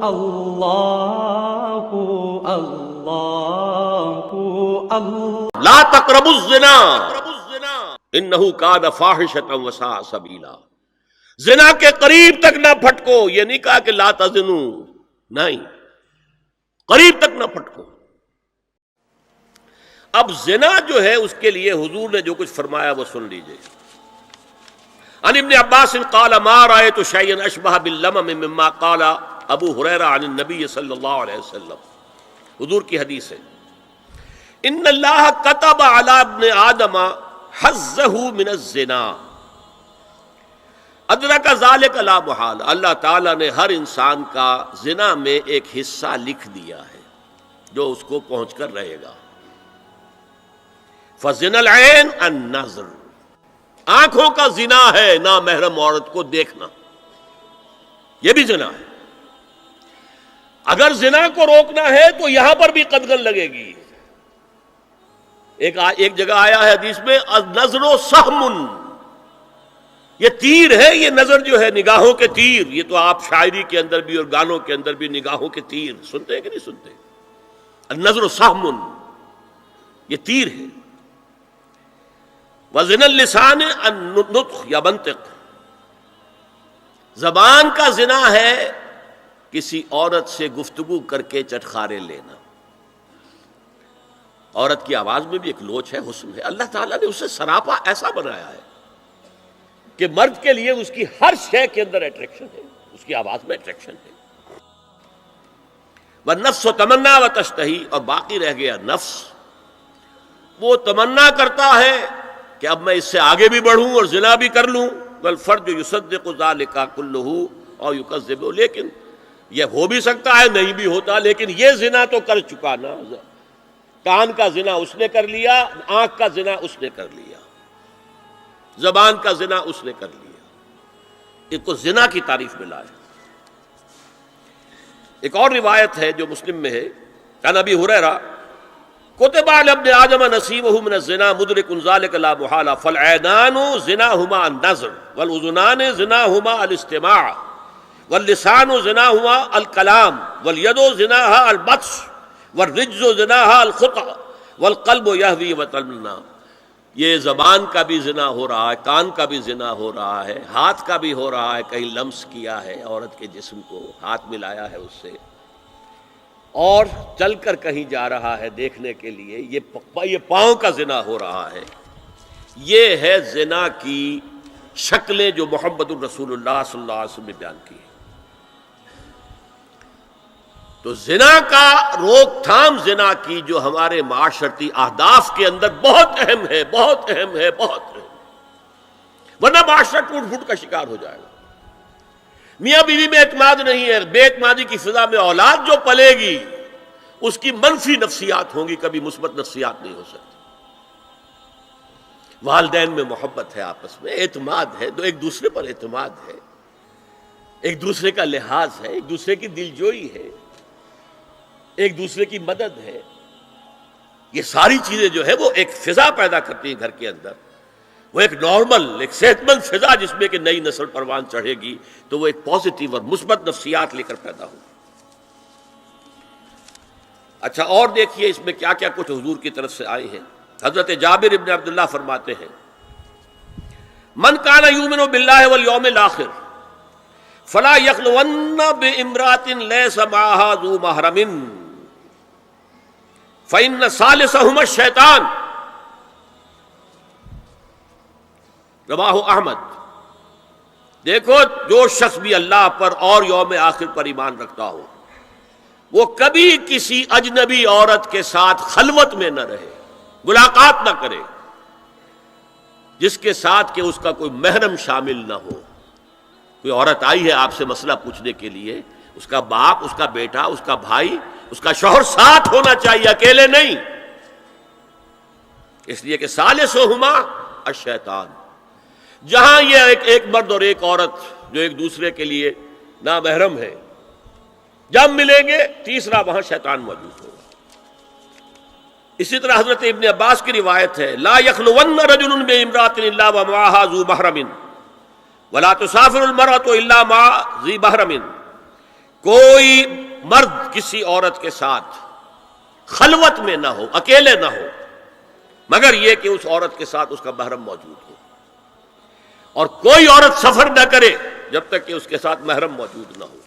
اللہ لا تقربوا الزنا انہ کان فاحشۃ وساء سبیلا. زنا کے قریب تک نہ پھٹکو. یہ نہیں کہا کہ لا تزنوا، نہیں، قریب تک نہ پھٹکو. اب زنا جو ہے اس کے لیے حضور نے جو کچھ فرمایا وہ سن لیجئے. عن ابن عباس قال ما رأيت شيئا اشبه باللمم مما قال ابو ہریرہ عن النبی صلی اللہ علیہ وسلم. حضور کی حدیث ہے، ان اللہ كتب على ابن آدم حظه من الزنا ادرک ذلك لا محال. اللہ تعالیٰ نے ہر انسان کا زنا میں ایک حصہ لکھ دیا ہے جو اس کو پہنچ کر رہے گا. فزنا العین النظر، آنکھوں کا زنا ہے نامحرم عورت کو دیکھنا، یہ بھی زنا ہے. اگر زنا کو روکنا ہے تو یہاں پر بھی قدغن لگے گی. ایک جگہ آیا ہے حدیث میں النظر سہم، یہ تیر ہے. یہ نظر جو ہے نگاہوں کے تیر، یہ تو آپ شاعری کے اندر بھی اور گانوں کے اندر بھی نگاہوں کے تیر سنتے ہیں کہ نہیں سنتے؟ النظر سہم، یہ تیر ہے. وزن اللسان النطق یا منطق، زبان کا زنا ہے کسی عورت سے گفتگو کر کے چٹخارے لینا. عورت کی آواز میں بھی ایک لوچ ہے، حسن ہے. اللہ تعالیٰ نے اسے سراپا ایسا بنایا ہے کہ مرد کے لیے اس کی ہر شے کے اندر اٹریکشن ہے، اس کی آواز میں اٹریکشن ہے. والنفس تمنا و تشتہی، اور باقی رہ گیا نفس، وہ تمنا کرتا ہے کہ اب میں اس سے آگے بھی بڑھوں اور زنا بھی کر لوں. والفرج یصدق ذلک کلہ اور یکذب، لیکن یہ ہو بھی سکتا ہے نہیں بھی ہوتا، لیکن یہ زنا تو کر چکا نا. کان کا زنا اس نے کر لیا، آنکھ کا زنا اس نے کر لیا، زبان کا زنا اس نے کر لیا. اس کو زنا کی تعریف میں لائے. ایک اور روایت ہے جو مسلم میں ہے، عن ابی ہریرہ کتب علی ابن آدم نصیبہ من الزنا مدرک ذلک لا محالہ فالعینان زناہما النظر والاذنان زناہما الاستماع واللسان زناہما الکلام والید زناہا البطش والرجز زناہا الخطأ والقلب یہوی وتمنا. یہ زبان کا بھی زنا ہو رہا ہے، کان کا بھی زنا ہو رہا ہے، ہاتھ کا بھی ہو رہا ہے. کہیں لمس کیا ہے عورت کے جسم کو، ہاتھ ملایا ہے اس سے، اور چل کر کہیں جا رہا ہے دیکھنے کے لیے، یہ پاؤں کا زنا ہو رہا ہے. یہ ہے زنا کی شکلیں جو محمد الرسول اللہ صلی اللہ علیہ وسلم نے بیان کی ہے. تو زنا کا روک تھام، زنا کی جو ہمارے معاشرتی اہداف کے اندر بہت اہم ہے، بہت اہم ہے، بہت اہم، ورنہ معاشرہ ٹوٹ پھوٹ کا شکار ہو جائے گا. میاں بیوی میں اعتماد نہیں ہے، بے اعتمادی کی فضا میں اولاد جو پلے گی اس کی منفی نفسیات ہوں گی، کبھی مثبت نفسیات نہیں ہو سکتی. والدین میں محبت ہے، آپس میں اعتماد ہے، ایک دوسرے پر اعتماد ہے، ایک دوسرے کا لحاظ ہے، ایک دوسرے کی دلجوئی ہے، ایک دوسرے کی مدد ہے. یہ ساری چیزیں جو ہے وہ ایک فضا پیدا کرتی ہیں گھر کے اندر. وہ ایک نارمل، ایک صحت مند فضا جس میں کہ نئی نسل پروان چڑھے گی تو وہ ایک پازیٹیو اور مثبت نفسیات لے کر پیدا ہوگی. اچھا، اور دیکھیے اس میں کیا کیا کچھ حضور کی طرف سے آئے ہیں. حضرت جابر ابن عبداللہ فرماتے ہیں، من کان یؤمن باللہ والیوم الآخر فلا یخلون بامرأۃ لیس معها ذو محرم فإن ثالثہما الشیطان. رواہ احمد. دیکھو، جو شخص بھی اللہ پر اور یوم آخر پر ایمان رکھتا ہو وہ کبھی کسی اجنبی عورت کے ساتھ خلوت میں نہ رہے، ملاقات نہ کرے جس کے ساتھ کہ اس کا کوئی محرم شامل نہ ہو. کوئی عورت آئی ہے آپ سے مسئلہ پوچھنے کے لیے، اس کا باپ، اس کا بیٹا، اس کا بھائی، اس کا شوہر ساتھ ہونا چاہیے، اکیلے نہیں. اس لیے کہ ثالثہما الشیطان. جہاں یہ ایک مرد اور ایک عورت جو ایک دوسرے کے لیے نامحرم ہے، جب ملیں گے تیسرا وہاں شیطان موجود ہوگا. اسی طرح حضرت ابن عباس کی روایت ہے، لا یخلون رجل بامرأۃ الا ومعها ذو محرم ولا تسافر المرأة الا مع ذی محرم. کوئی مرد کسی عورت کے ساتھ خلوت میں نہ ہو، اکیلے نہ ہو، مگر یہ کہ اس عورت کے ساتھ اس کا محرم موجود ہو، اور کوئی عورت سفر نہ کرے جب تک کہ اس کے ساتھ محرم موجود نہ ہو۔